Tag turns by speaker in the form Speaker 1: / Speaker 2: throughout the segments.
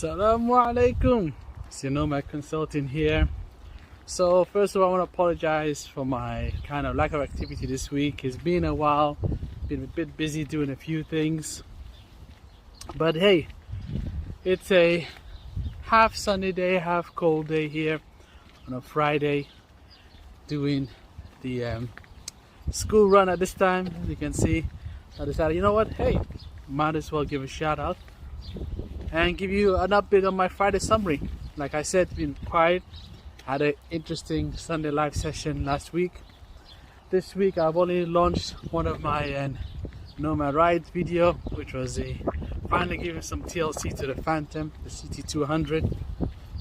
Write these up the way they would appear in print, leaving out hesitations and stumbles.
Speaker 1: Assalamu alaikum. It's your Nomad Consulting here. So first of all, I want to apologize for my kind of lack of activity this week. It's been a while, been a bit busy doing a few things. But hey, it's a half sunny day, half cold day here on a Friday, doing the school run at this time. As you can see, I decided, you know what, hey, might as well give a shout out and give you an update on my Friday summary. Like I said, been quiet. Had an interesting Sunday live session last week. This week I've only launched one of my Nomad Rides video, which was finally giving some TLC to the Phantom, the CT200.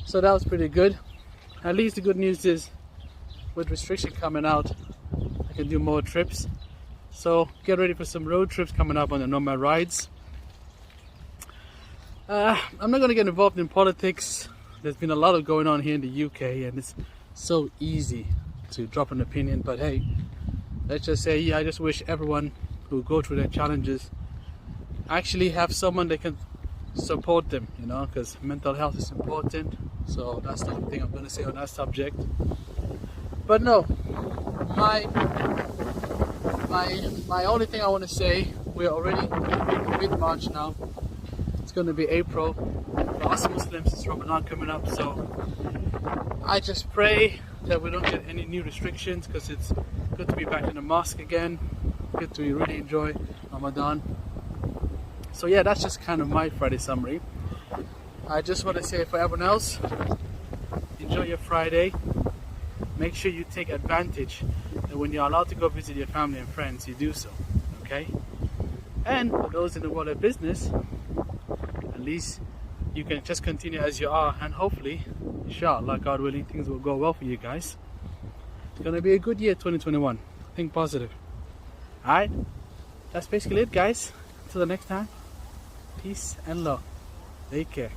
Speaker 1: So that was pretty good. At least the good news is, with restriction coming out, I can do more trips. So get ready for some road trips coming up on the Nomad Rides. I'm not going to get involved in politics. There's been a lot of going on here in the UK, and it's so easy to drop an opinion. But hey, let's just say, yeah, I just wish everyone who go through their challenges actually have someone that can support them, you know, because mental health is important. So that's the only thing I'm going to say on that subject. But no, my only thing I want to say, we're already mid-March now. It's going to be April. For us Muslims, it's Ramadan coming up, so I just pray that we don't get any new restrictions, because it's good to be back in the mosque again. Good to really enjoy Ramadan. So yeah, that's just kind of my Friday summary. I just want to say, for everyone else, enjoy your Friday. Make sure you take advantage that when you're allowed to go visit your family and friends, you do so, okay? And for those in the world of business, at least you can just continue as you are, and hopefully, inshallah, God willing, things will go well for you guys. It's going to be a good year, 2021. Think positive. Alright, that's basically it, guys. Until the next time, peace and love. Take care.